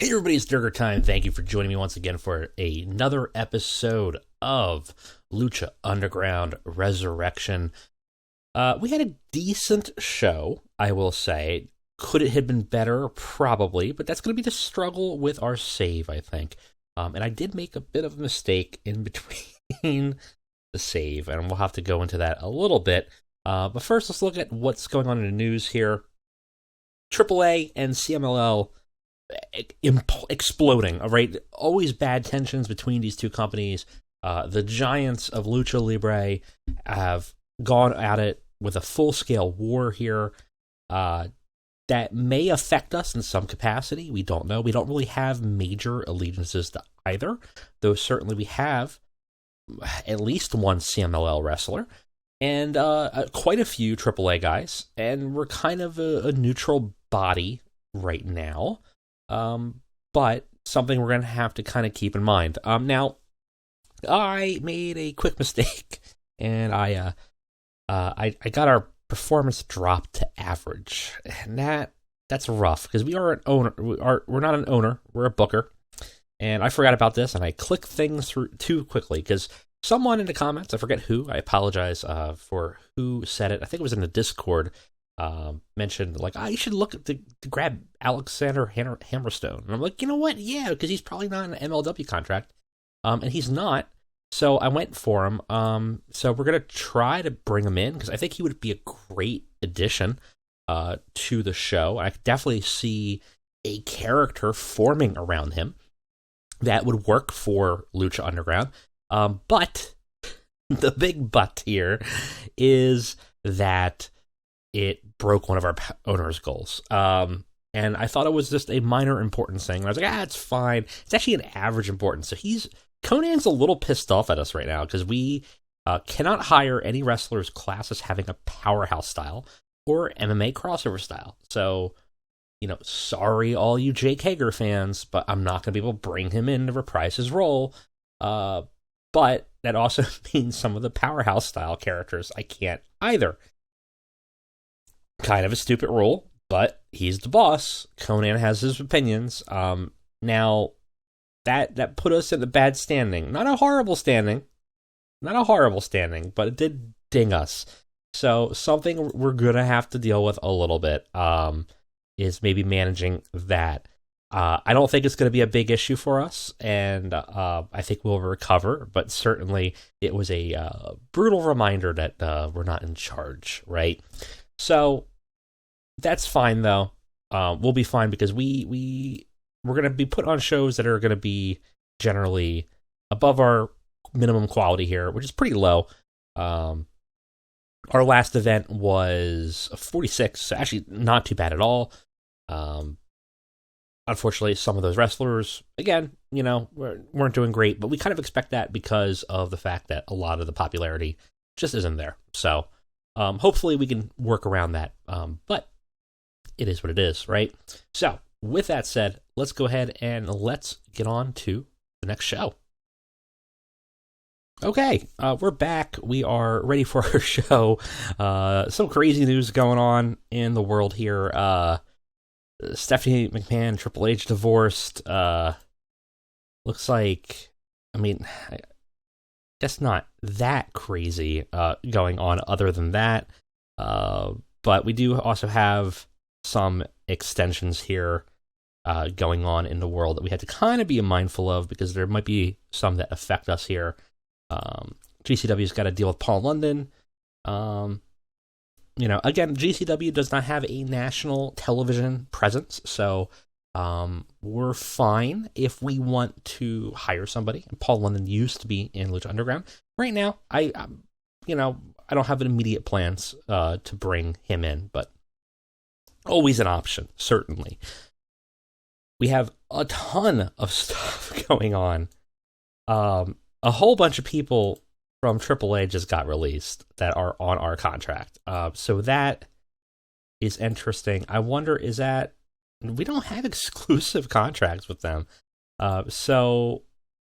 Hey everybody, it's Durger Time. Thank you for joining me once again for another episode of Lucha Underground Resurrection. We had a decent show, I will say. Could it have been better? Probably, but that's going to be the struggle with our save, I think. And I did make a bit of a mistake in between the save, and we'll have to go into that a little bit. But first, let's look at what's going on in the news here. AAA and CMLL exploding, right? Always bad tensions between these two companies. The giants of Lucha Libre have gone at it with a full-scale war here that may affect us in some capacity. We don't know. We don't really have major allegiances to either, though certainly we have at least one CMLL wrestler and quite a few AAA guys, and we're kind of a neutral body right now. But something we're going to have to kind of keep in mind. Now, I made a quick mistake, and I got our performance dropped to average, and that's rough because we are an owner. We're not an owner. We're a booker, and I forgot about this, and I clicked things through too quickly because someone in the comments, I forget who, I apologize for who said it. I think it was in the Discord. Mentioned like, you should look to grab Alexander Hammerstone, and I'm like, you know what? Yeah, because he's probably not an MLW contract, and he's not. So I went for him. So we're gonna try to bring him in because I think he would be a great addition to the show. I could definitely see a character forming around him that would work for Lucha Underground. But the big but here is that it broke one of our owner's goals. And I thought it was just a minor importance thing. And I was like, it's fine. It's actually an average importance. So Conan's a little pissed off at us right now because we cannot hire any wrestlers class as having a powerhouse style or MMA crossover style. So, sorry all you Jake Hager fans, but I'm not going to be able to bring him in to reprise his role. But that also means some of the powerhouse style characters I can't either. Kind of a stupid rule, but he's the boss. Conan has his opinions. Now, that put us in a bad standing. Not a horrible standing, but it did ding us. So something we're going to have to deal with a little bit is maybe managing that. I don't think it's going to be a big issue for us, and I think we'll recover, but certainly it was a brutal reminder that we're not in charge, right? So that's fine, though. We'll be fine because we're going to be put on shows that are going to be generally above our minimum quality here, which is pretty low. Our last event was 46, so actually not too bad at all. Unfortunately, some of those wrestlers, again, weren't doing great, but we kind of expect that because of the fact that a lot of the popularity just isn't there. So hopefully we can work around that, but it is what it is, right? So with that said, let's go ahead and let's get on to the next show. Okay, we're back. We are ready for our show. Some crazy news going on in the world here. Stephanie McMahon, Triple H divorced. Looks like, I guess not that crazy going on other than that. But we do also have some extensions here going on in the world that we have to kind of be mindful of because there might be some that affect us here. GCW's got to deal with Paul London. Again, GCW does not have a national television presence, so we're fine if we want to hire somebody. Paul London used to be in Lucha Underground. Right now, I don't have immediate plans to bring him in, but always an option, certainly. We have a ton of stuff going on. A whole bunch of people from AAA just got released that are on our contract. So that is interesting. I wonder, we don't have exclusive contracts with them. So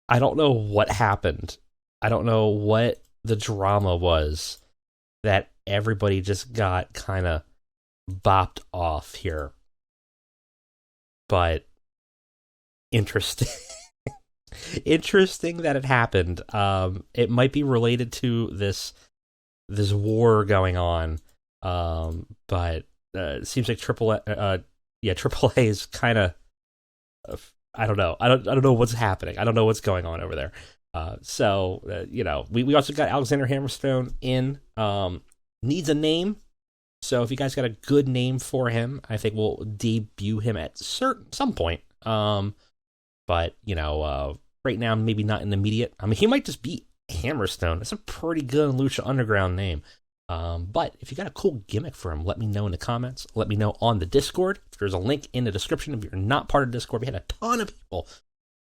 I don't know what happened. I don't know what the drama was that everybody just got kind of bopped off here. But interesting. Interesting that it happened. It might be related to this war going on. But it seems like Triple A is kind of, I don't know. I don't know what's happening. I don't know what's going on over there. We also got Alexander Hammerstone in. Needs a name. So if you guys got a good name for him, I think we'll debut him at some point. But right now, maybe not in the immediate. I mean, he might just be Hammerstone. That's a pretty good Lucha Underground name. But if you got a cool gimmick for him, let me know in the comments. Let me know on the Discord. There's a link in the description. If you're not part of Discord, we had a ton of people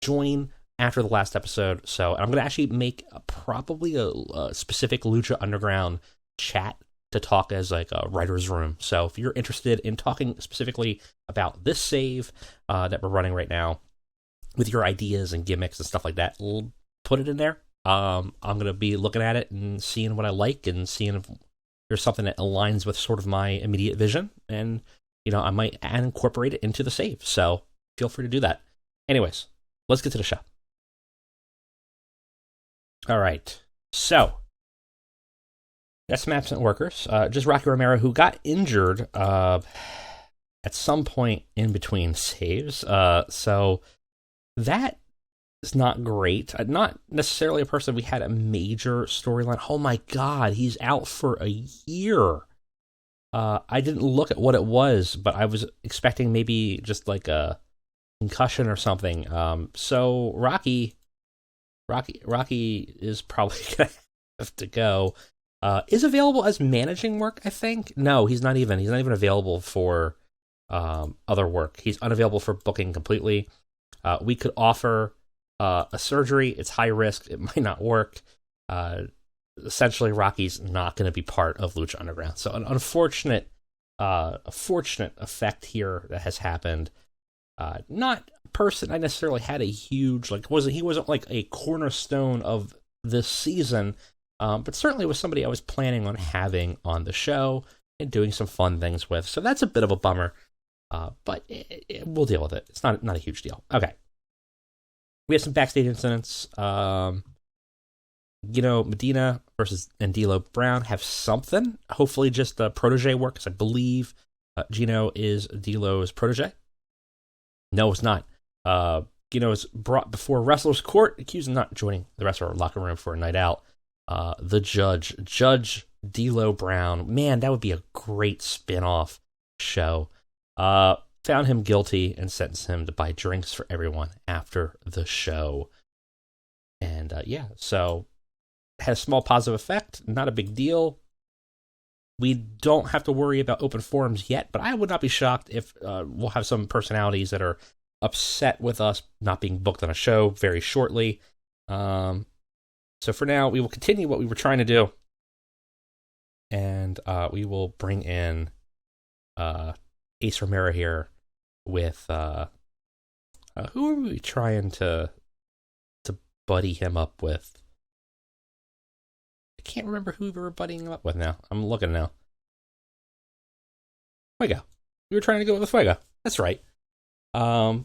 join after the last episode. So I'm going to actually make probably a specific Lucha Underground chat to talk as like a writer's room. So if you're interested in talking specifically about this save that we're running right now with your ideas and gimmicks and stuff like that, we'll put it in there. I'm going to be looking at it and seeing what I like and seeing if there's something that aligns with sort of my immediate vision. And, I might incorporate it into the save. So feel free to do that. Anyways, let's get to the show. All right. So that's some absent workers. Just Rocky Romero, who got injured at some point in between saves. So that is not great. Not necessarily a person we had a major storyline. Oh my God, he's out for a year. I didn't look at what it was, but I was expecting maybe just like a concussion or something. So Rocky is probably gonna have to go. Is available as managing work, I think. No, he's not even available for other work. He's unavailable for booking completely. We could offer a surgery. It's high risk. It might not work. Essentially, Rocky's not going to be part of Lucha Underground. So an unfortunate, fortunate effect here that has happened. Not a person I necessarily had a huge he wasn't like a cornerstone of this season, but certainly was somebody I was planning on having on the show and doing some fun things with. So that's a bit of a bummer, but we'll deal with it. It's not a huge deal. Okay. We have some backstage incidents. Medina and D'Lo Brown have something. Hopefully just the protege work, because I believe Gino is D'Lo's protege. No, it's not. Gino is brought before wrestler's court, accused of not joining the wrestler locker room for a night out. The Judge D'Lo Brown. Man, that would be a great spin-off show. Found him guilty and sentenced him to buy drinks for everyone after the show. And so had a small positive effect, not a big deal. We don't have to worry about open forums yet, but I would not be shocked if we'll have some personalities that are upset with us not being booked on a show very shortly. So for now, we will continue what we were trying to do, and we will bring in Ace Romero here with who are we trying to buddy him up with? I can't remember who we were buddying him up with now. I'm looking now. Fuego. We were trying to go with Fuego. That's right. Kind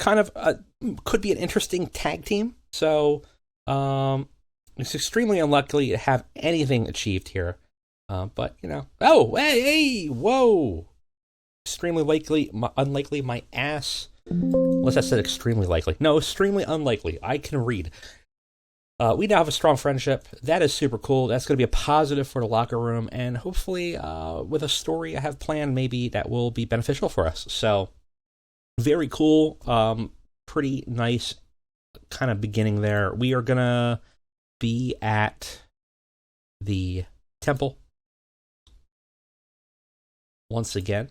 of could be an interesting tag team. So it's extremely unlikely to have anything achieved here. But oh hey whoa, extremely unlikely. My ass. Unless I said extremely likely. No, extremely unlikely. I can read. We now have a strong friendship. That is super cool. That's going to be a positive for the locker room. And hopefully, with a story I have planned, maybe that will be beneficial for us. So, very cool. Pretty nice kind of beginning there. We are going to be at the temple once again.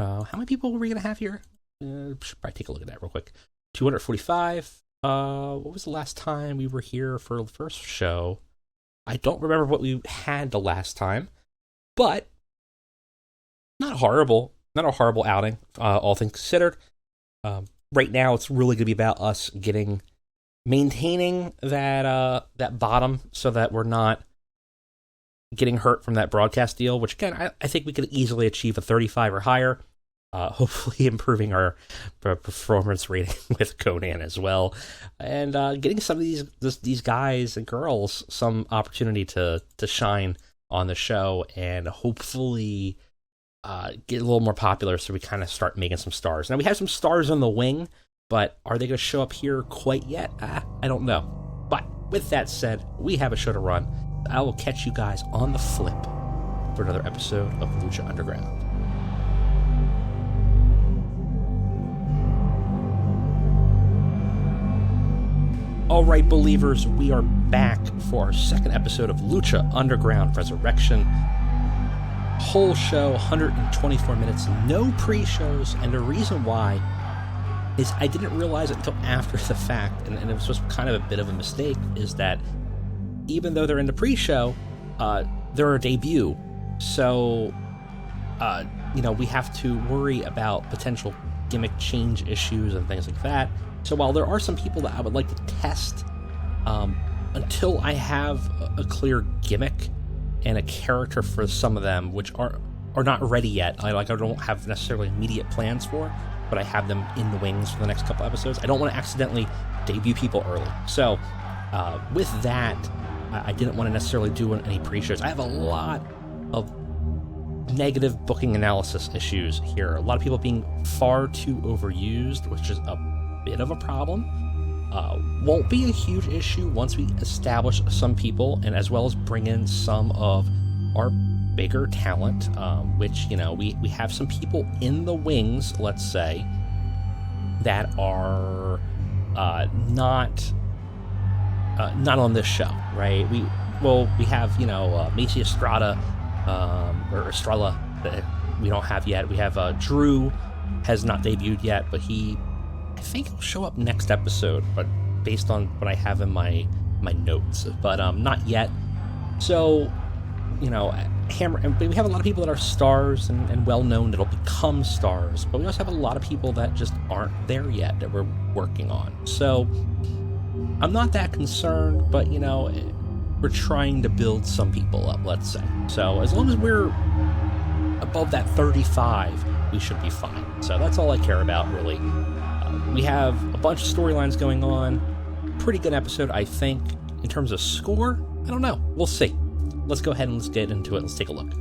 How many people were we going to have here? Should probably take a look at that real quick. 245. What was the last time we were here for the first show? I don't remember what we had the last time, but not horrible. Not a horrible outing, all things considered. Right now, it's really going to be about us maintaining that bottom, so that we're not getting hurt from that broadcast deal. Which again, I think we could easily achieve a 35 or higher. hopefully improving our performance rating with Conan as well, and getting some of these guys and girls some opportunity to shine on the show, and hopefully get a little more popular so we kind of start making some stars. Now, we have some stars on the wing, but are they going to show up here quite yet? I don't know. But with that said, we have a show to run. I will catch you guys on the flip for another episode of Lucha Underground. All right, believers, we are back for our second episode of Lucha Underground Resurrection. Whole show, 124 minutes, no pre-shows, and the reason why is I didn't realize it until after the fact, and it was just kind of a bit of a mistake, is that even though they're in the pre-show, they're a debut, so, we have to worry about potential gimmick change issues and things like that. So while there are some people that I would like to test, until I have a clear gimmick and a character for some of them, which are not ready yet, I don't have necessarily immediate plans for, but I have them in the wings for the next couple episodes. I don't want to accidentally debut people early. So with that, I didn't want to necessarily do any pre-shows. I have a lot of negative booking analysis issues here. A lot of people being far too overused, which is a bit of a problem. Won't be a huge issue once we establish some people, and as well as bring in some of our bigger talent, which, we have some people in the wings, let's say, that are not on this show, right? We have, Macy Estrada, or Estrella, that we don't have yet. We have Drew, has not debuted yet, but I think he'll show up next episode, but based on what I have in my notes, but not yet. So, Hammer, and we have a lot of people that are stars and well-known that'll become stars, but we also have a lot of people that just aren't there yet that we're working on. So, I'm not that concerned, but, we're trying to build some people up, let's say. So, as long as we're above that 35, we should be fine. So, that's all I care about, really. We have a bunch of storylines going on. Pretty good episode, I think. In terms of score, I don't know. We'll see. Let's go ahead and let's get into it. Let's take a look.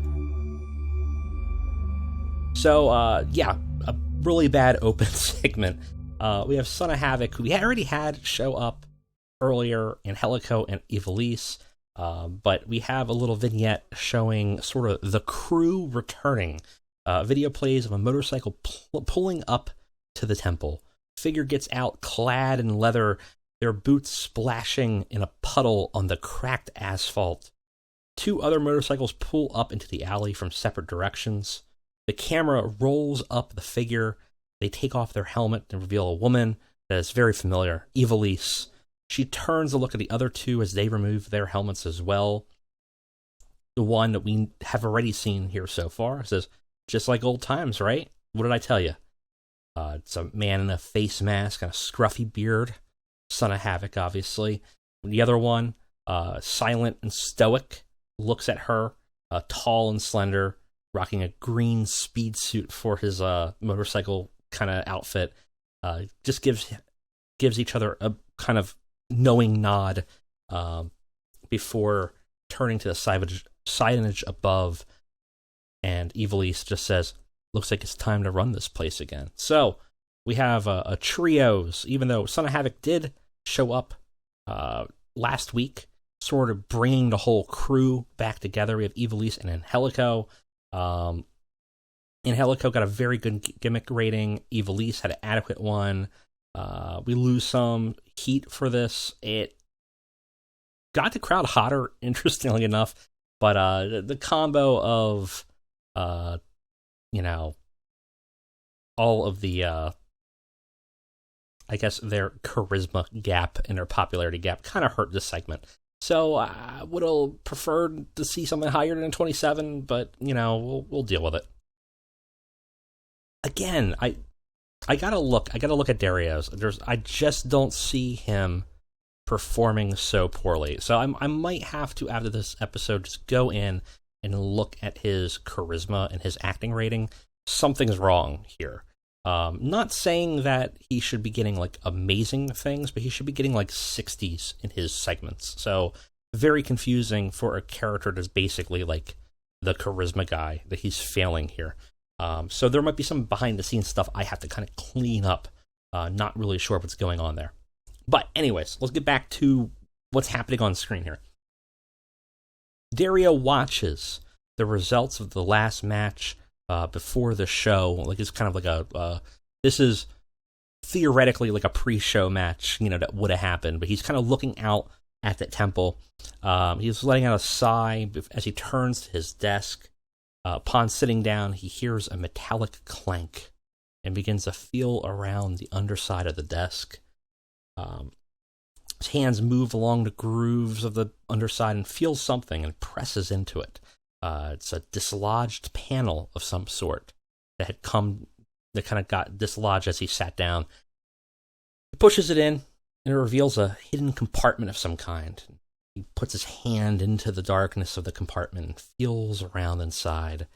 So, a really bad open segment. We have Son of Havoc, who we already had show up earlier in Helico and Ivelisse, but we have a little vignette showing sort of the crew returning. Video plays of a motorcycle pulling up to the temple. Figure gets out clad in leather, their boots splashing in a puddle on the cracked asphalt. Two other motorcycles pull up into the alley from separate directions. The camera rolls up the figure. They take off their helmet and reveal a woman that is very familiar, Ivelisse. She turns to look at the other two as they remove their helmets as well. The one that we have already seen here so far says, "Just like old times, right? What did I tell you?" It's a man in a face mask and a scruffy beard. Son of Havoc, obviously. The other one, silent and stoic, looks at her, tall and slender, rocking a green speed suit for his motorcycle kind of outfit. Just gives each other a kind of knowing nod before turning to the signage above, and Ivelisse just says, "Looks like it's time to run this place again." So we have a trios, even though Son of Havoc did show up last week, sort of bringing the whole crew back together. We have Ivelisse and Angelico. Angelico got a very good gimmick rating. Ivelisse had an adequate one. We lose some heat for this. It got the crowd hotter, interestingly enough, but the combo of all of the, I guess, their charisma gap and their popularity gap kind of hurt this segment. So I would have preferred to see something higher than 27, but, we'll deal with it. Again, I gotta look at Darius. I just don't see him performing so poorly. So I might have to, after this episode, just go in and look at his charisma and his acting rating, something's wrong here. Not saying that he should be getting like amazing things, but he should be getting like 60s in his segments. So very confusing for a character that's basically like the charisma guy, that he's failing here. So there might be some behind the scenes stuff I have to kind of clean up. Not really sure what's going on there. But anyways, let's get back to what's happening on screen here. Dario watches the results of the last match before the show. Like, it's kind of like this is theoretically like a pre-show match, that would have happened. But he's kind of looking out at the temple. He's letting out a sigh as he turns to his desk. Upon sitting down, he hears a metallic clank and begins to feel around the underside of the desk. His hands move along the grooves of the underside and feels something and presses into it. It's a dislodged panel of some sort that kind of got dislodged as he sat down. He pushes it in, and it reveals a hidden compartment of some kind. He puts his hand into the darkness of the compartment and feels around inside.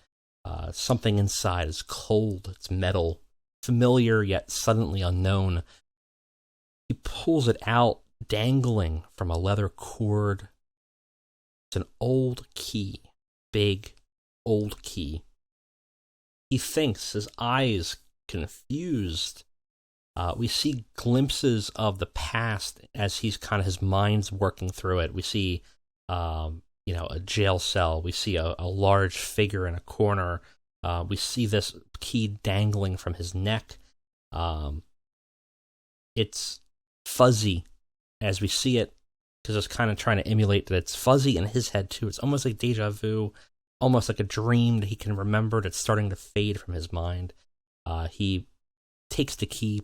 Something inside is cold, it's metal, familiar yet suddenly unknown. He pulls it out, dangling from a leather cord. It's an old key, big, old key. He thinks, his eyes confused. We see glimpses of the past as his mind's working through it. We see, a jail cell. We see a large figure in a corner. We see this key dangling from his neck. It's fuzzy as we see it, because it's kind of trying to emulate that it's fuzzy in his head too. It's almost like deja vu, almost like a dream that he can remember that's starting to fade from his mind. He takes the key,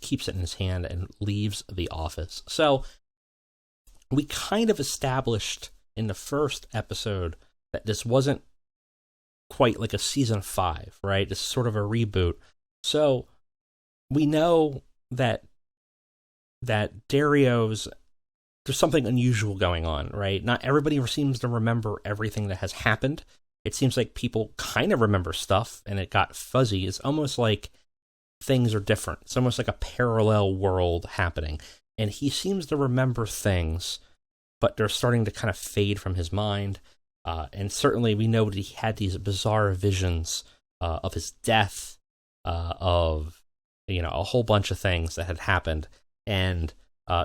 keeps it in his hand, and leaves the office. So we kind of established in the first episode that this wasn't quite like a season 5, right? This is sort of a reboot. So we know that there's something unusual going on, right? Not everybody seems to remember everything that has happened. It seems like people kind of remember stuff, and it got fuzzy. It's almost like things are different. It's almost like a parallel world happening. And he seems to remember things, but they're starting to kind of fade from his mind. And certainly we know that he had these bizarre visions of his death, of a whole bunch of things that had happened. And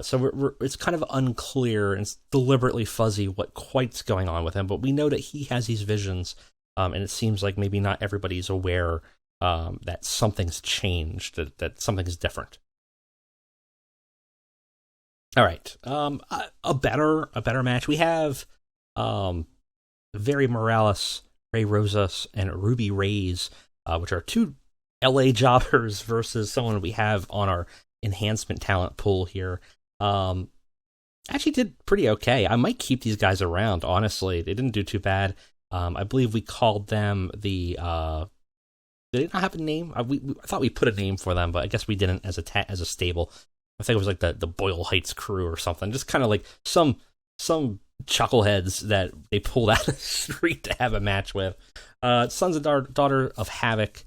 so it's kind of unclear and it's deliberately fuzzy what quite's going on with him. But we know that he has these visions, and it seems like maybe not everybody's aware that something's changed, that something's different. All right, a better match. We have Very Morales, Ray Rosas, and Ruby Reyes, which are two LA jobbers versus someone we have on our enhancement talent pool here. Actually did pretty okay. I might keep these guys around, honestly. They didn't do too bad. I believe we called them the did they not have a name? I thought we put a name for them, but I guess we didn't as a stable. I think it was like the Boyle Heights crew or something. Just kind of like some chuckleheads that they pulled out of the street to have a match with. Sons and Daughter of Havoc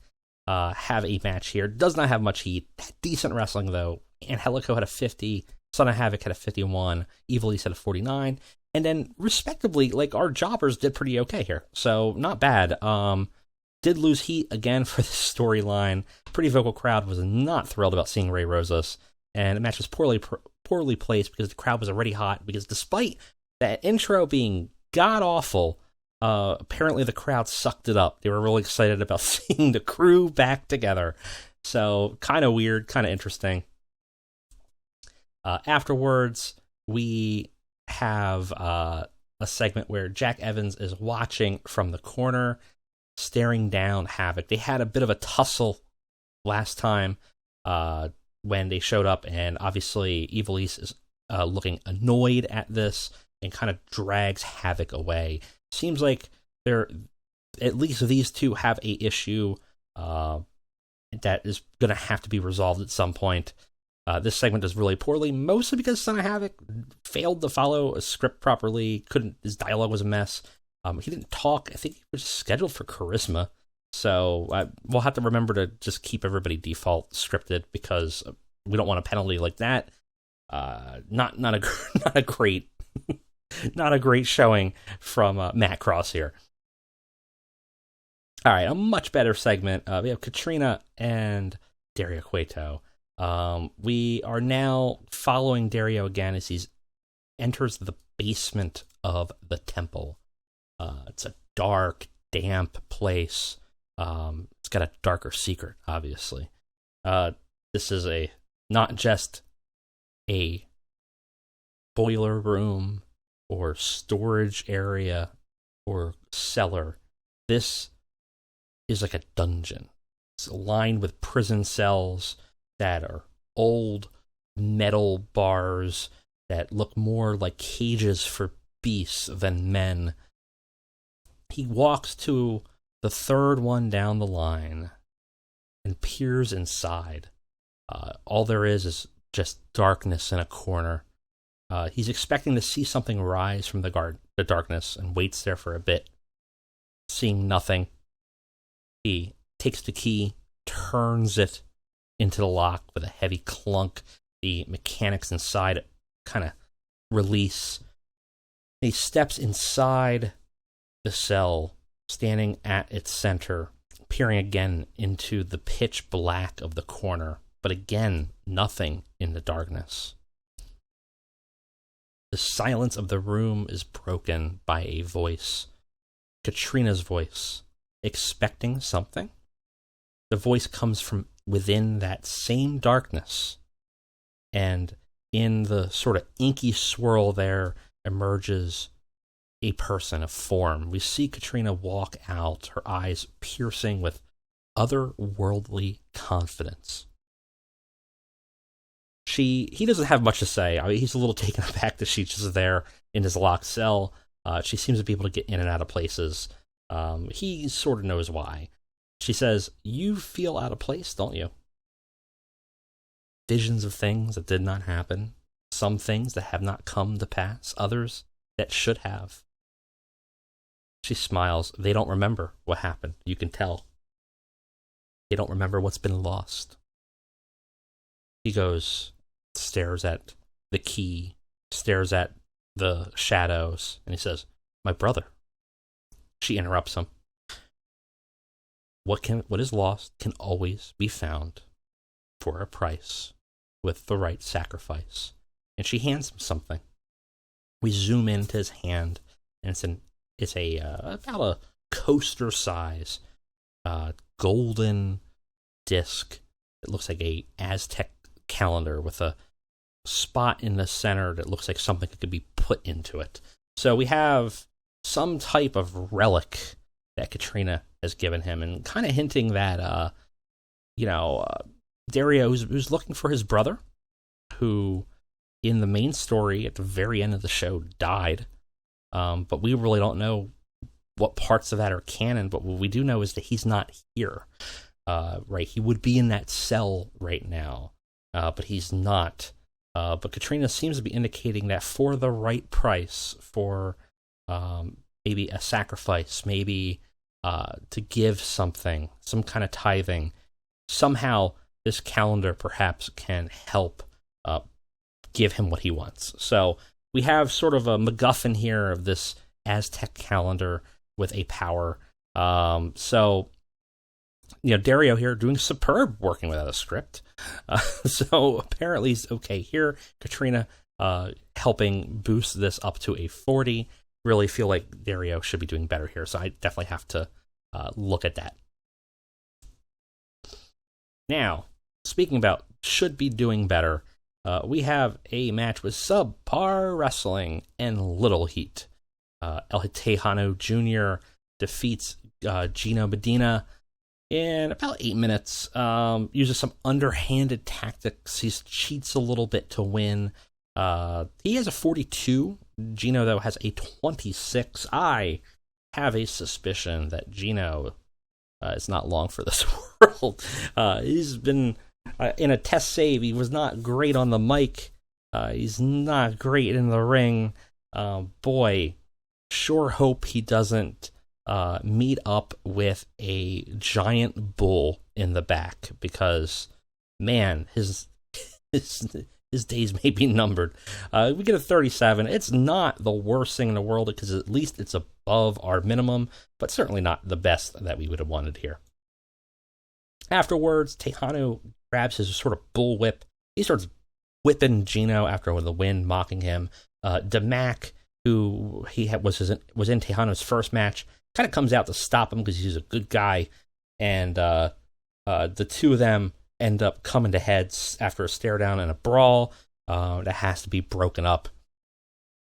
have a match here. Does not have much heat. Decent wrestling, though. Angelico had a 50. Son of Havoc had a 51. Evil East had a 49. And then, respectively, like, our jobbers did pretty okay here. So, not bad. Did lose heat again for this storyline. Pretty vocal crowd was not thrilled about seeing Ray Rosas. And the match was poorly placed because the crowd was already hot. Because despite that intro being god-awful, apparently the crowd sucked it up. They were really excited about seeing the crew back together. So, kind of weird, kind of interesting. Afterwards, we have a segment where Jack Evans is watching from the corner, staring down Havoc. They had a bit of a tussle last time when they showed up, and obviously Evil East is looking annoyed at this and kind of drags Havoc away. Seems like at least these two have a issue that is going to have to be resolved at some point. This segment does really poorly, mostly because Son of Havoc failed to follow a script properly. His dialogue was a mess. He didn't talk. I think he was scheduled for Charisma. So we'll have to remember to just keep everybody default scripted because we don't want a penalty like that. Not a great not a great showing from Matt Cross here. All right, a much better segment. We have Katrina and Dario Cueto. We are now following Dario again as he enters the basement of the temple. It's a dark, damp place. It's got a darker secret, obviously. This is not just a boiler room or storage area or cellar. This is like a dungeon. It's lined with prison cells that are old metal bars that look more like cages for beasts than men. He walks to the third one down the line and peers inside. All there is just darkness in a corner. He's expecting to see something rise from the darkness and waits there for a bit. Seeing nothing, he takes the key, turns it into the lock with a heavy clunk. The mechanics inside kind of release. He steps inside the cell, standing at its center, peering again into the pitch black of the corner, but again, nothing in the darkness. The silence of the room is broken by a voice, Katrina's voice, expecting something. The voice comes from within that same darkness, and in the sort of inky swirl there emerges a person, a form. We see Katrina walk out, her eyes piercing with otherworldly confidence. He doesn't have much to say. I mean, he's a little taken aback that she's just there in his locked cell. She seems to be able to get in and out of places. He sort of knows why. She says, "You feel out of place, don't you? Visions of things that did not happen. Some things that have not come to pass. Others that should have." She smiles. They don't remember what happened. You can tell. They don't remember what's been lost. He goes, stares at the key, stares at the shadows, and he says, "My brother." She interrupts him. What is lost can always be found for a price with the right sacrifice. And she hands him something. We zoom into his hand, and it's about a coaster size golden disc. It looks like a Aztec calendar with a spot in the center that looks like something that could be put into it. So we have some type of relic that Katrina has given him, and kind of hinting that Dario who's looking for his brother, who in the main story at the very end of the show died. But we really don't know what parts of that are canon, but what we do know is that he's not here. Right, he would be in that cell right now, but he's not. But Katrina seems to be indicating that for the right price, for maybe a sacrifice, maybe to give something, some kind of tithing, somehow this calendar perhaps can help give him what he wants. So we have sort of a MacGuffin here of this Aztec calendar with a power. So Dario here doing superb working without a script. So apparently he's okay here. Katrina helping boost this up to a 40. Really feel like Dario should be doing better here. So I definitely have to look at that. Now, speaking about should be doing better, we have a match with subpar wrestling and little heat. El Tejano Jr. defeats Gino Medina in about 8 minutes. Uses some underhanded tactics. He cheats a little bit to win. He has a 42. Gino, though, has a 26. I have a suspicion that Gino is not long for this world. He's been in a test save. He was not great on the mic. He's not great in the ring. Boy, sure hope he doesn't meet up with a giant bull in the back because, man, his days may be numbered. We get a 37. It's not the worst thing in the world because at least it's above our minimum, but certainly not the best that we would have wanted here. Afterwards, Tejano grabs his sort of bullwhip. He starts whipping Gino after the win, mocking him. DeMac, who was in Tejano's first match, kind of comes out to stop him because he's a good guy, and the two of them end up coming to heads after a stare down and a brawl that has to be broken up.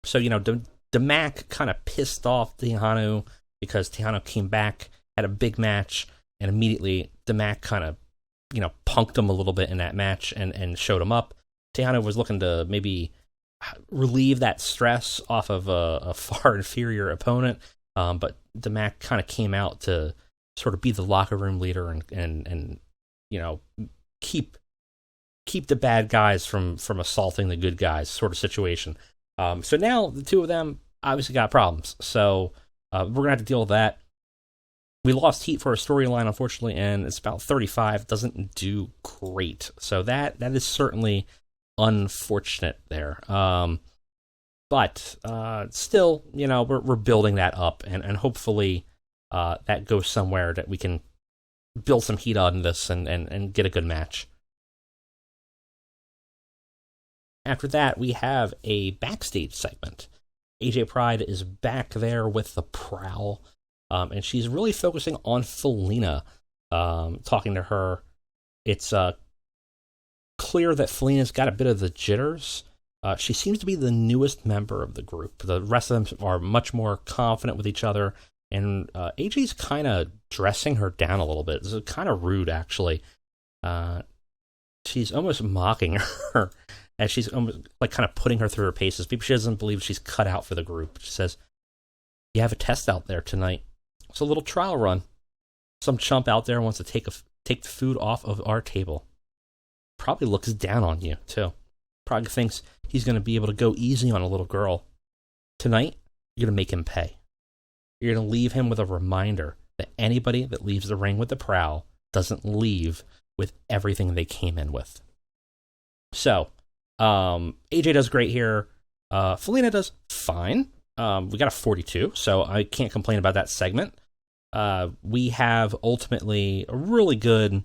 So, DeMac kind of pissed off Tejano because Tejano came back, had a big match, and immediately DeMac kind of, punked him a little bit in that match and showed him up. Tejano was looking to maybe relieve that stress off of a far inferior opponent, but DeMac kind of came out to sort of be the locker room leader and keep the bad guys from assaulting the good guys sort of situation. So now the two of them obviously got problems. So we're going to have to deal with that. We lost heat for a storyline, unfortunately, and it's about 35. Doesn't do great. So that is certainly unfortunate there. But still, we're building that up, and hopefully that goes somewhere that we can build some heat on this and get a good match. After that, we have a backstage segment. AJ Pride is back there with the Prowl, and she's really focusing on Felina, talking to her. It's clear that Felina's got a bit of the jitters. She seems to be the newest member of the group. The rest of them are much more confident with each other, and AJ's kind of dressing her down a little bit. It's kind of rude, actually. She's almost mocking her, as she's almost like kind of putting her through her paces. Maybe she doesn't believe she's cut out for the group. She says, "You have a test out there tonight. It's a little trial run. Some chump out there wants to take the food off of our table. Probably looks down on you, too. Probably thinks he's going to be able to go easy on a little girl. Tonight, you're going to make him pay. You're going to leave him with a reminder that anybody that leaves the ring with the Prowl doesn't leave with everything they came in with." So, AJ does great here. Felina does fine. We got a 42, so I can't complain about that segment. We have ultimately a really good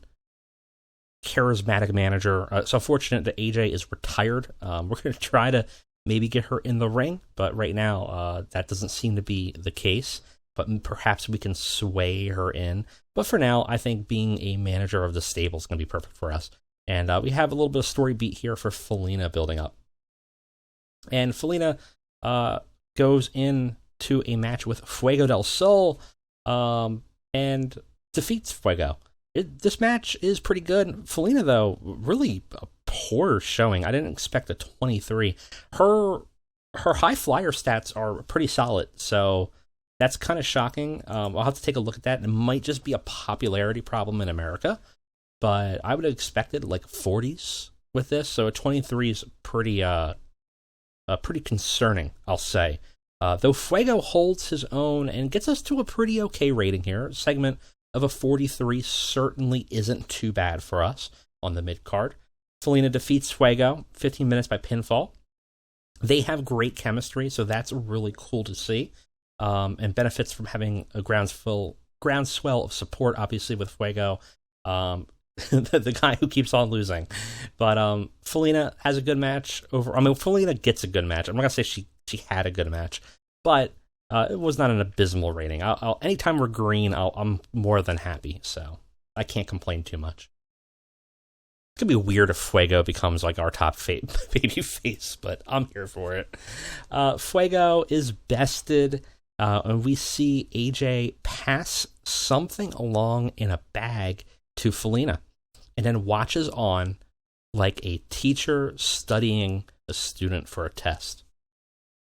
charismatic manager. So fortunate that AJ is retired. We're going to try to maybe get her in the ring, but right now that doesn't seem to be the case. But perhaps we can sway her in. But for now, I think being a manager of the stable is going to be perfect for us. And we have a little bit of story beat here for Felina building up. And Felina goes into a match with Fuego del Sol and defeats Fuego. This match is pretty good. Felina, though, really a poor showing. I didn't expect a 23. Her high flyer stats are pretty solid, so that's kind of shocking. I'll have to take a look at that. It might just be a popularity problem in America, but I would have expected like 40s with this, so a 23 is pretty concerning, I'll say. Though Fuego holds his own and gets us to a pretty okay rating here. Segment of a 43 certainly isn't too bad for us on the mid-card. Felina defeats Fuego, 15 minutes by pinfall. They have great chemistry, so that's really cool to see, and benefits from having a groundswell of support, obviously, with Fuego, the guy who keeps on losing. But Felina has a good match Felina gets a good match. I'm not going to say she had a good match, but it was not an abysmal rating. Anytime we're green, I'm more than happy, so I can't complain too much. It's going to be weird if Fuego becomes like our top baby face, but I'm here for it. Fuego is bested, and we see AJ pass something along in a bag to Felina, and then watches on like a teacher studying a student for a test,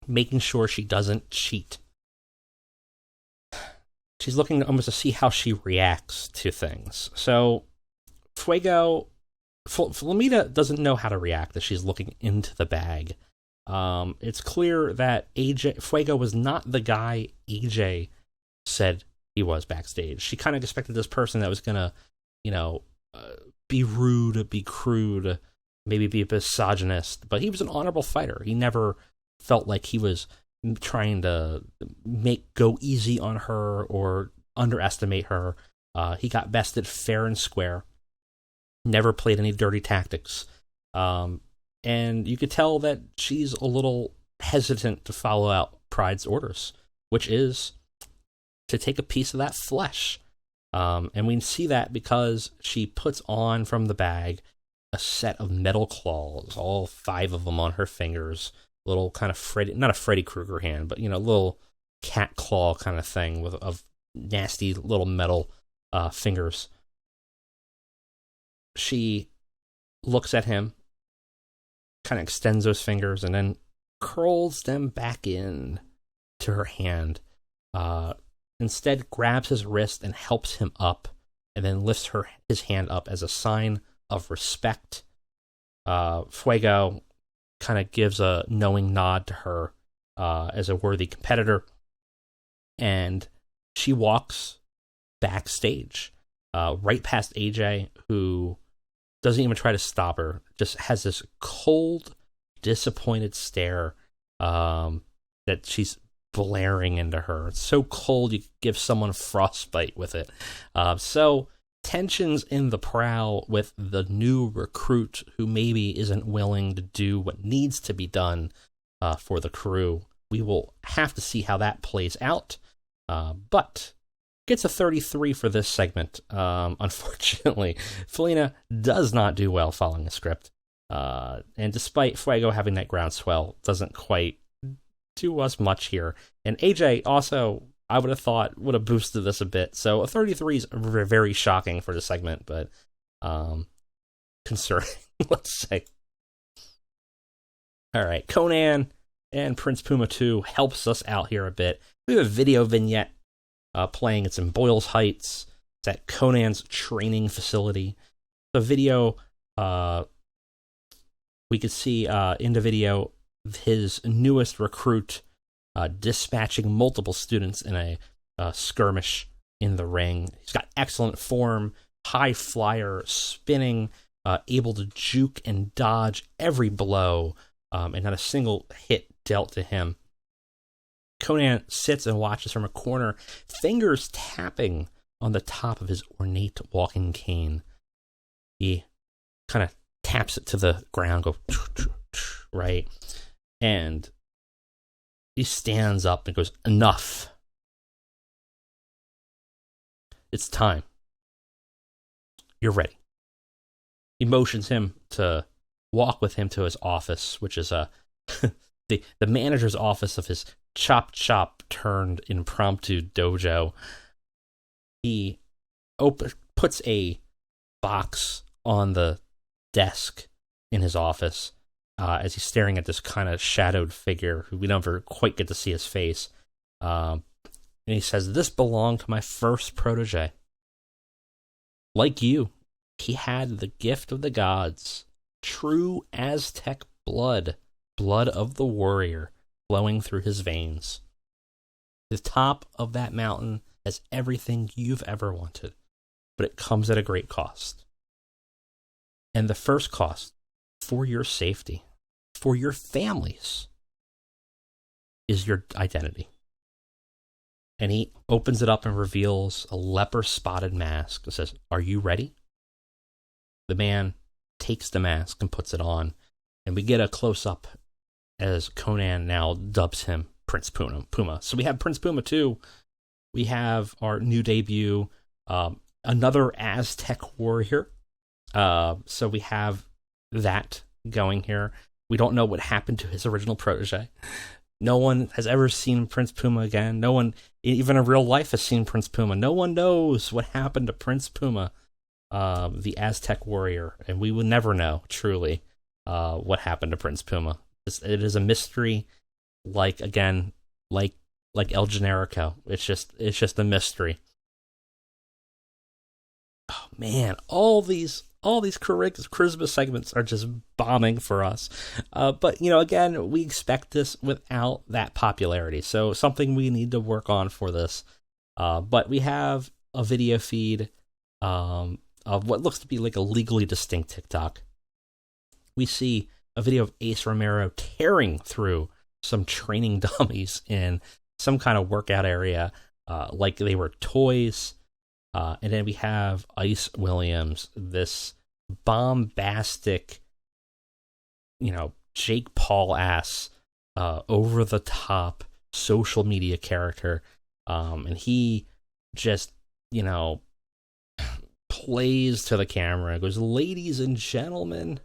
making sure she doesn't cheat. She's looking almost to see how she reacts to things. So Fuego, Flamita doesn't know how to react as she's looking into the bag. It's clear that Fuego was not the guy AJ said he was backstage. She kind of expected this person that was gonna, you know, be rude, be crude, maybe be a misogynist, but he was an honorable fighter. He never felt like he was trying to go easy on her or underestimate her. He got bested fair and square. Never played any dirty tactics. And you could tell that she's a little hesitant to follow out Pride's orders, which is to take a piece of that flesh. And we see that because she puts on from the bag a set of metal claws, all 5 of them on her fingers, little kind of not a Freddy Krueger hand, but, you know, little cat claw kind of thing of nasty little metal fingers. She looks at him, kind of extends those fingers, and then curls them back in to her hand. Instead, grabs his wrist and helps him up, and then lifts his hand up as a sign of respect. Fuego kind of gives a knowing nod to her as a worthy competitor, and she walks backstage, right past AJ, who doesn't even try to stop her, just has this cold, disappointed stare that she's blaring into her. It's so cold you could give someone frostbite with it. So tensions in the prow with the new recruit who maybe isn't willing to do what needs to be done for the crew. We will have to see how that plays out. But gets a 33 for this segment. Unfortunately, Felina does not do well following the script. And despite Fuego having that groundswell, doesn't quite do us much here. And AJ also, I would have thought, would have boosted this a bit. So a 33 is very shocking for the segment, but concerning, let's say. All right, Conan and Prince Puma 2 helps us out here a bit. We have a video vignette playing. It's in Boyle's Heights. It's at Conan's training facility. The video, we could see in the video his newest recruit dispatching multiple students in a skirmish in the ring. He's got excellent form, high flyer, spinning, able to juke and dodge every blow, and not a single hit dealt to him. Conan sits and watches from a corner, fingers tapping on the top of his ornate walking cane. He kind of taps it to the ground, go right, and he stands up and goes, "Enough. It's time. You're ready." He motions him to walk with him to his office, which is the manager's office of his chop turned impromptu dojo. He puts a box on the desk in his office as he's staring at this kind of shadowed figure who we never quite get to see his face. And he says, "This belonged to my first protege. Like you, he had the gift of the gods, true Aztec blood of the warrior flowing through his veins. The top of that mountain has everything you've ever wanted, but it comes at a great cost. And the first cost, for your safety, for your families, is your identity." And he opens it up and reveals a leper-spotted mask that says, "Are you ready?" The man takes the mask and puts it on, and we get a close-up as Conan now dubs him Prince Puma. So we have Prince Puma 2. We have our new debut, another Aztec warrior. So we have that going here. We don't know what happened to his original protege. No one has ever seen Prince Puma again. No one, even in real life, has seen Prince Puma. No one knows what happened to Prince Puma, the Aztec warrior. And we will never know, truly, what happened to Prince Puma. It is a mystery, like El Generico. It's just a mystery. Oh man, all these charisma segments are just bombing for us. But again, we expect this without that popularity. So something we need to work on for this. But we have a video feed of what looks to be like a legally distinct TikTok. We see a video of Ace Romero tearing through some training dummies in some kind of workout area, like they were toys. And then we have Ice Williams, this bombastic, Jake Paul ass, over the top social media character. And he just, plays to the camera and goes, "Ladies and gentlemen,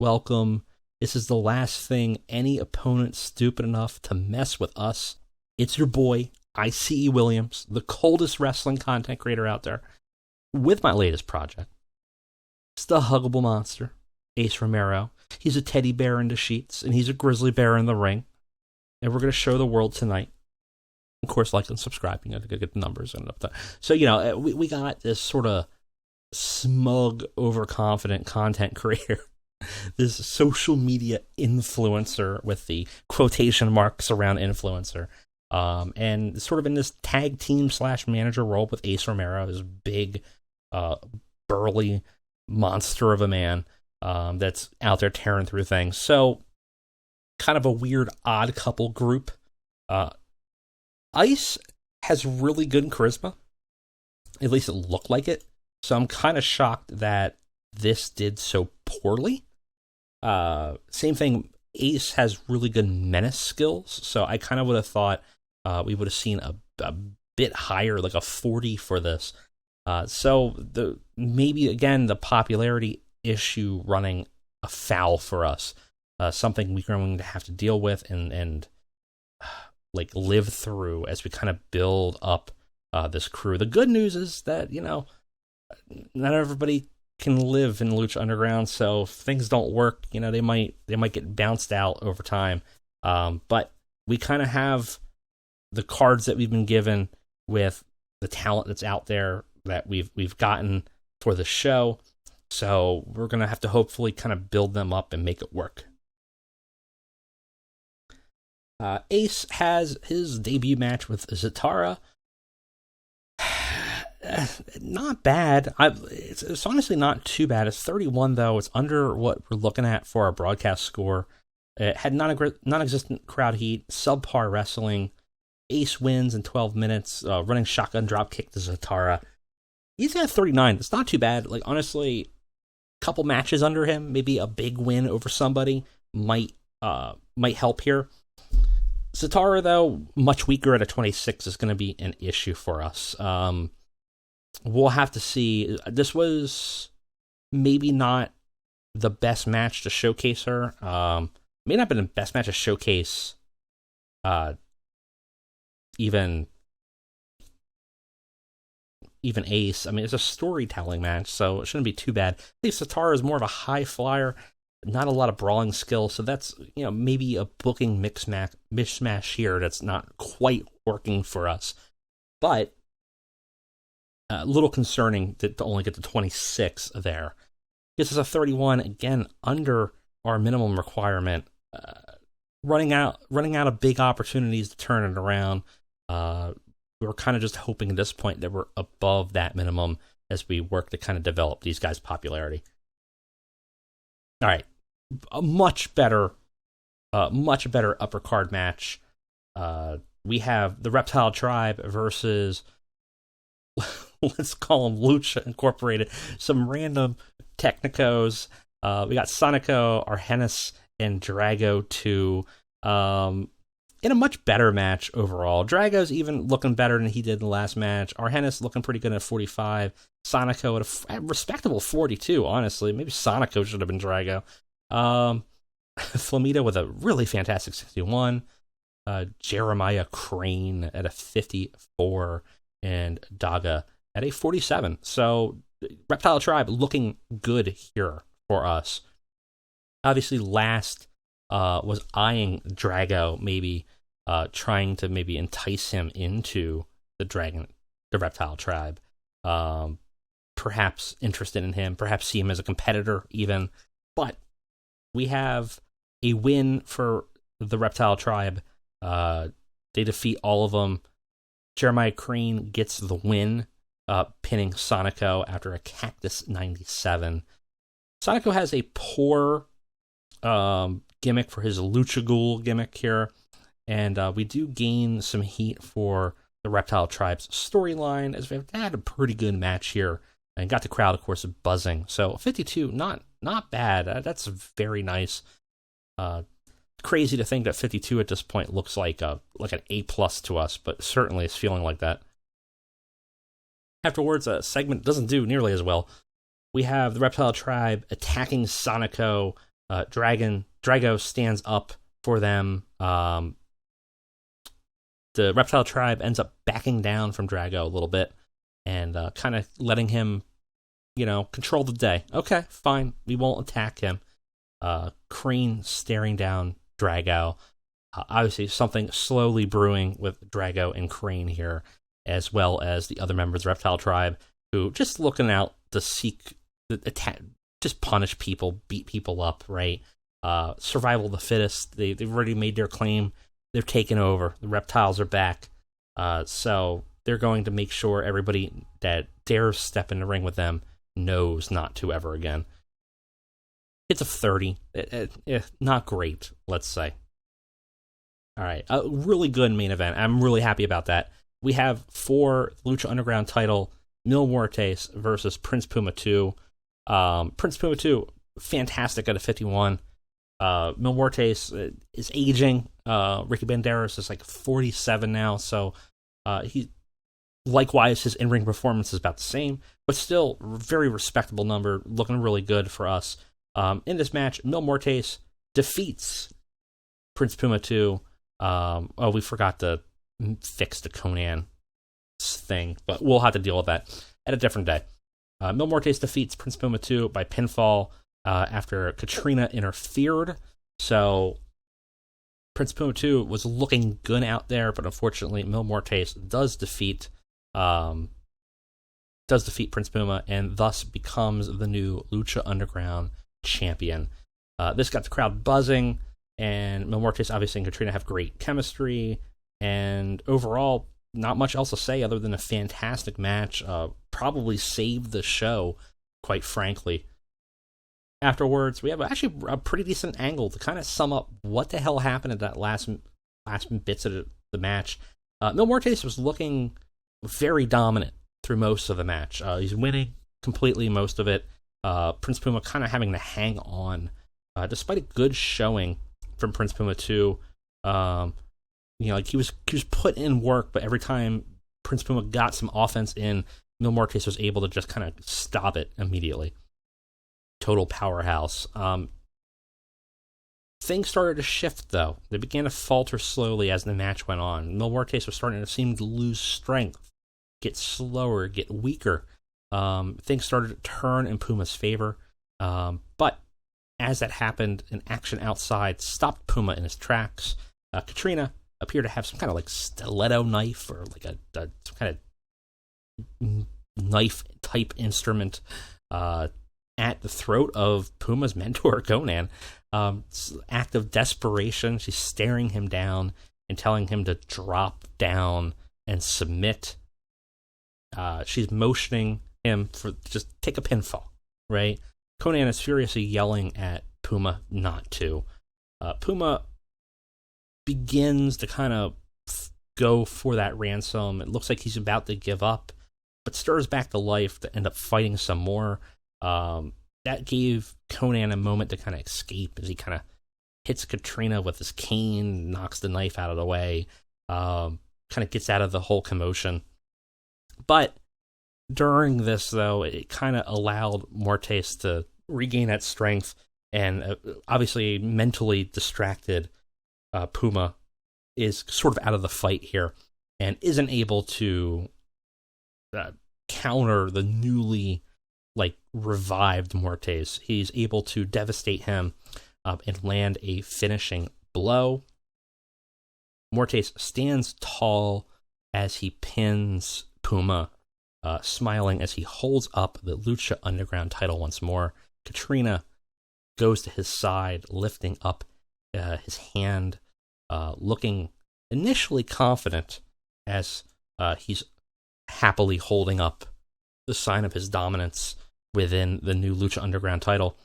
welcome. This is the last thing any opponent stupid enough to mess with us. It's your boy, ICE Williams, the coldest wrestling content creator out there, with my latest project. It's the huggable monster, Ace Romero. He's a teddy bear in the sheets, and he's a grizzly bear in the ring. And we're going to show the world tonight. Of course, like and subscribe, to get the numbers. So, we got this sort of smug, overconfident content creator, this social media influencer with the quotation marks around influencer, and sort of in this tag team / manager role with Ace Romero, this big, burly monster of a man that's out there tearing through things. So, kind of a weird, odd couple group. Ice has really good charisma. At least it looked like it. So I'm kind of shocked that this did so poorly. Same thing, Ace has really good menace skills. So I kind of would have thought we would have seen a bit higher, like a 40 for this. So maybe, again, the popularity issue running afoul for us. Something we're going to have to deal with and live through as we kind of build up this crew. The good news is that, not everybody can live in Lucha Underground, so if things don't work, they might get bounced out over time. But we kind of have the cards that we've been given with the talent that's out there that we've gotten for the show. So we're gonna have to hopefully kind of build them up and make it work. Ace has his debut match with Zatara. Not bad. It's honestly not too bad. It's 31, though. It's under what we're looking at for our broadcast score. It had non-existent crowd heat, subpar wrestling. Ace wins in 12 minutes, running shotgun drop kick to Zatara. He's at 39. It's not too bad. Honestly, a couple matches under him, maybe a big win over somebody might help here. Zatara, though, much weaker at a 26 is going to be an issue for us. We'll have to see. This was maybe not the best match to showcase her. May not have been the best match to showcase even Ace. I mean, it's a storytelling match, so it shouldn't be too bad. I think Zatara is more of a high flyer, not a lot of brawling skill, so that's, maybe a booking mishmash here that's not quite working for us. But a little concerning to only get to 26 there. This is a 31, again, under our minimum requirement. Running out of big opportunities to turn it around. We were kind of just hoping at this point that we're above that minimum as we work to kind of develop these guys' popularity. All right, a much better upper card match. We have the Reptile Tribe versus, let's call them Lucha Incorporated, some random Technicos. We got Sonico, Argenis, and Drago 2 in a much better match overall. Drago's even looking better than he did in the last match. Argenis looking pretty good at 45. Sonico at a respectable 42, honestly. Maybe Sonico should have been Drago. Flamita with a really fantastic 61. Jeremiah Crane at a 54. And Daga at a 47. So Reptile Tribe looking good here for us. Obviously, last was eyeing Drago, maybe trying to maybe entice him into the Reptile Tribe. Perhaps interested in him, perhaps see him as a competitor even. But we have a win for the Reptile Tribe. They defeat all of them. Jeremiah Crane gets the win, pinning Sonico after a Cactus 97. Sonico has a poor gimmick for his Lucha Ghoul gimmick here, and we do gain some heat for the Reptile Tribe's storyline, as we've had a pretty good match here, and got the crowd, of course, buzzing. So 52, not bad. That's very nice. Crazy to think that 52 at this point looks like an A+ to us, but certainly it's feeling like that. Afterwards, a segment doesn't do nearly as well. We have the Reptile Tribe attacking Sonico. Drago stands up for them. The Reptile Tribe ends up backing down from Drago a little bit and kind of letting him, control the day. Okay, fine. We won't attack him. Crane staring down Drago. Obviously, something slowly brewing with Drago and Crane here, as well as the other members of the Reptile Tribe, who just looking out to seek the attack, just punish people, beat people up, right? Survival of the fittest. They've already made their claim. They're taking over. The reptiles are back. So they're going to make sure everybody that dares step in the ring with them knows not to ever again. It's a 30. Not great, let's say. All right, a really good main event. I'm really happy about that. We have for Lucha Underground title, Mil Muertes versus Prince Puma 2. Prince Puma 2, fantastic at a 51. Mil Muertes is aging. Ricky Banderas is like 47 now, so he likewise his in-ring performance is about the same, but still very respectable number, looking really good for us. In this match, Mil Muertes defeats Prince Puma 2. We forgot to fix the Conan thing, but we'll have to deal with that at a different day. Mil Muertes defeats Prince Puma 2 by pinfall after Katrina interfered. So Prince Puma 2 was looking good out there, but unfortunately Mil Muertes does defeat Prince Puma and thus becomes the new Lucha Underground champion. This got the crowd buzzing, and Mil Muertes obviously and Katrina have great chemistry, and overall not much else to say other than a fantastic match. Probably saved the show, quite frankly. Afterwards, we have actually a pretty decent angle to kind of sum up what the hell happened at that last bits of the match. Mil Muertes was looking very dominant through most of the match. He's winning completely most of it. Prince Puma kind of having to hang on, despite a good showing from Prince Puma 2. He was put in work, but every time Prince Puma got some offense in, Mil Muertes was able to just kind of stop it immediately. Total powerhouse. Things started to shift, though. They began to falter slowly as the match went on. Mil Muertes was starting to seem to lose strength, get slower, get weaker. Things started to turn in Puma's favor. But as that happened, an action outside stopped Puma in his tracks. Katrina appeared to have some kind of like stiletto knife or like some kind of knife type instrument at the throat of Puma's mentor, Conan. Act of desperation. She's staring him down and telling him to drop down and submit. She's motioning him for just take a pinfall, right? Conan is furiously yelling at Puma not to. Puma begins to kind of go for that ransom. It looks like he's about to give up, but stirs back to life to end up fighting some more. That gave Conan a moment to kind of escape as he kind of hits Katrina with his cane, knocks the knife out of the way, kind of gets out of the whole commotion. But during this, though, it kind of allowed Muertes to regain that strength, and obviously mentally distracted Puma is sort of out of the fight here and isn't able to counter the newly revived Muertes. He's able to devastate him and land a finishing blow. Muertes stands tall as he pins Puma, smiling as he holds up the Lucha Underground title once more. Katrina goes to his side, lifting up his hand, looking initially confident as He's happily holding up the sign of his dominance within the new Lucha Underground title.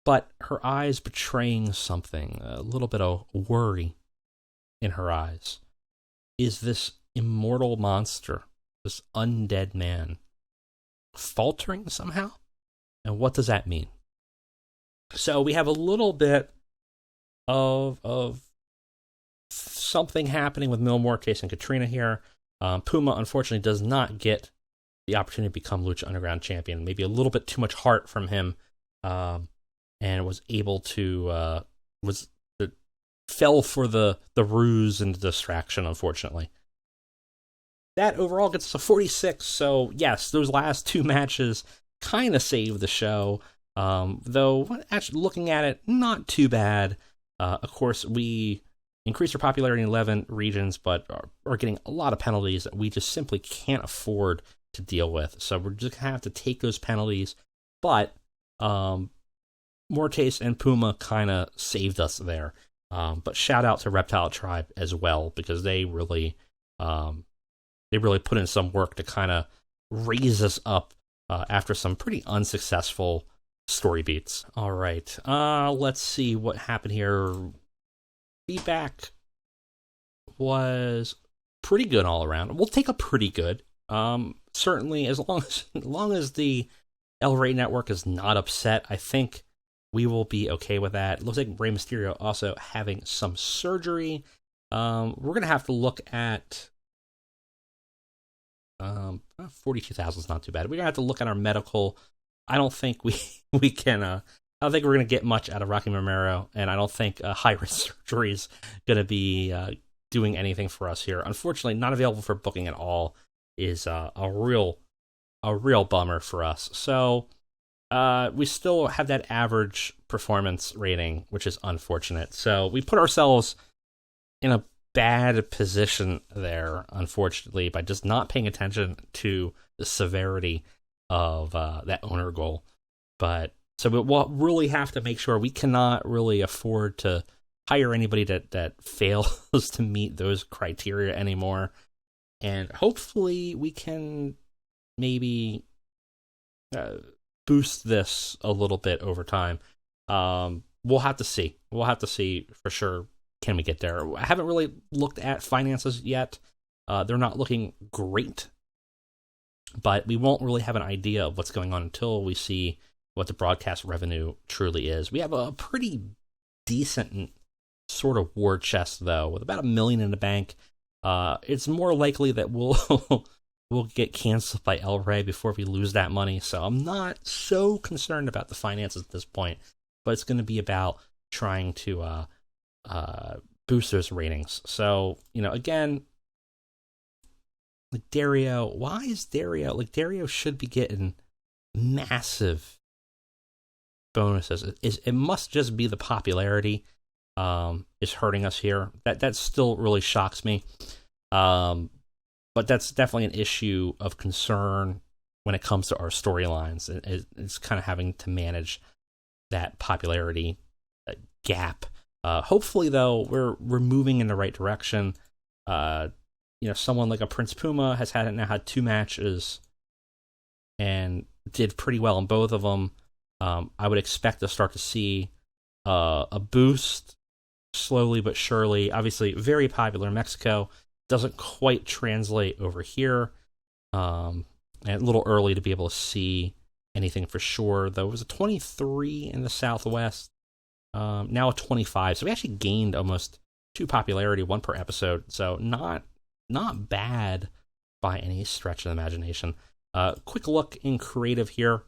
But her eyes betraying something, a little bit of worry in her eyes. Is this immortal monster, this undead man, faltering somehow? And what does that mean? So we have a little bit of something happening with Mil Muertes and Katrina here. Puma, unfortunately, does not get the opportunity to become Lucha Underground champion. Maybe a little bit too much heart from him, and was able to fell for the ruse and the distraction, unfortunately. That overall gets us a 46, so yes, those last two matches kind of saved the show, though actually looking at it, not too bad. Of course, we increased our popularity in 11 regions, but are getting a lot of penalties that we just simply can't afford to deal with, so we're just going to have to take those penalties, but Muertes and Puma kind of saved us there. But shout out to Reptile Tribe as well, because they really put in some work to kind of raise us up after some pretty unsuccessful story beats. All right, let's see what happened here. Feedback was pretty good all around. We'll take a pretty good. Certainly, as long as the El Rey network is not upset, I think we will be okay with that. It looks like Rey Mysterio also having some surgery. We're gonna have to look at 42,000 is not too bad. We're gonna have to look at our medical. I don't think we can. I don't think we're gonna get much out of Rocky Romero, and I don't think high risk surgery is gonna be doing anything for us here. Unfortunately, not available for booking at all is a real bummer for us. So we still have that average performance rating, which is unfortunate. So we put ourselves in a bad position there, unfortunately, by just not paying attention to the severity of that owner goal. But so we'll really have to make sure we cannot really afford to hire anybody that fails to meet those criteria anymore. And hopefully we can maybe boost this a little bit over time. We'll have to see. We'll have to see for sure. Can we get there? I haven't really looked at finances yet. They're not looking great, but we won't really have an idea of what's going on until we see what the broadcast revenue truly is. We have a pretty decent sort of war chest, though, with about $1 million in the bank. It's more likely that we'll get canceled by El Rey before we lose that money, so I'm not so concerned about the finances at this point, but it's going to be about trying to boost those ratings. So, again, like Dario, why is Dario, Dario should be getting massive bonuses. It must just be the popularity is hurting us here. That still really shocks me. But that's definitely an issue of concern when it comes to our storylines. It's kind of having to manage that popularity gap. Hopefully, though, we're moving in the right direction. Someone like a Prince Puma has now had 2 matches and did pretty well in both of them. I would expect to start to see a boost slowly but surely. Obviously, very popular in Mexico. Doesn't quite translate over here. And a little early to be able to see anything for sure, though. It was a 23 in the Southwest. Now a 25. So we actually gained almost 2 popularity, 1 per episode. So not bad by any stretch of the imagination. Quick look in creative here.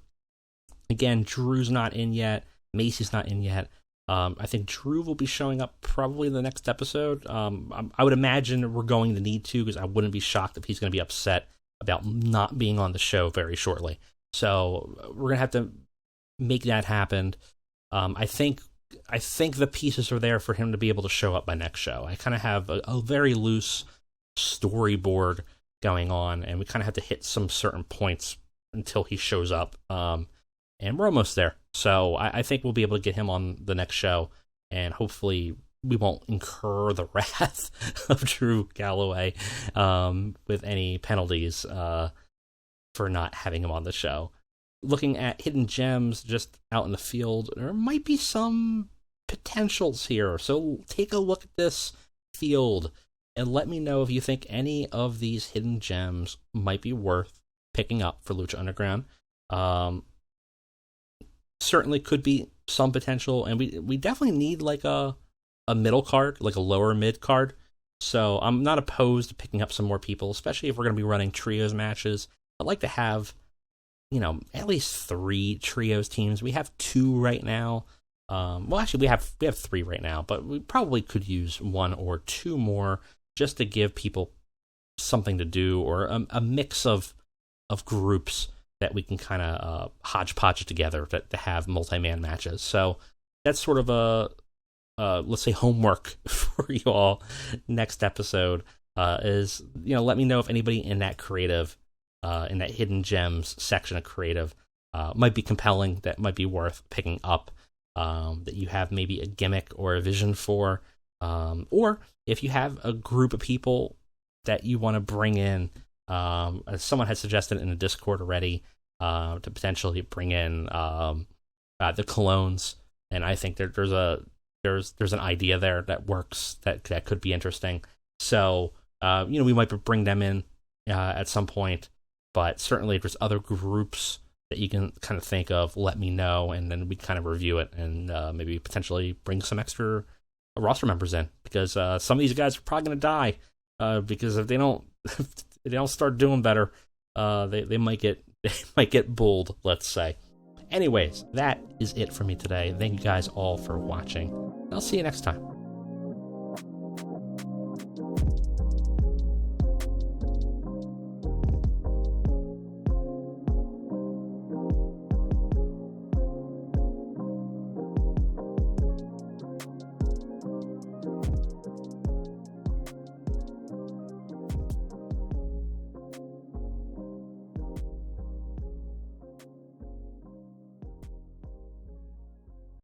Again, Drew's not in yet. Macy's not in yet. I think Drew will be showing up probably in the next episode. I would imagine we're going to need to, because I wouldn't be shocked if he's going to be upset about not being on the show very shortly. So we're going to have to make that happen. I think the pieces are there for him to be able to show up by next show. I kind of have a very loose storyboard going on, and we kind of have to hit some certain points until he shows up. And we're almost there. So I think we'll be able to get him on the next show, and hopefully we won't incur the wrath of Drew Galloway with any penalties for not having him on the show. Looking at hidden gems just out in the field, there might be some potentials here. So take a look at this field and let me know if you think any of these hidden gems might be worth picking up for Lucha Underground. Certainly could be some potential, and we definitely need like a middle card, like a lower mid card. So I'm not opposed to picking up some more people, especially if we're going to be running trios matches. I'd like to have, at least 3 trios teams. We have 2 right now. Well, actually, we have 3 right now, but we probably could use 1 or 2 more just to give people something to do, or a mix of groups that we can kind of hodgepodge together to have multi-man matches. So that's sort of a let's say homework for you all. Next episode is let me know if anybody in that creative, in that hidden gems section of creative, might be compelling, that might be worth picking up, that you have maybe a gimmick or a vision for, or if you have a group of people that you want to bring in. As someone had suggested in the Discord already, to potentially bring in the Colognes, and I think there's an idea there that works, that could be interesting. So we might bring them in at some point, but certainly if there's other groups that you can kind of think of, let me know, and then we kind of review it and maybe potentially bring some extra roster members in, because some of these guys are probably going to die, because if they don't start doing better, they might get bulled, let's say. Anyways, that is it for me today. Thank you guys all for watching. I'll see you next time.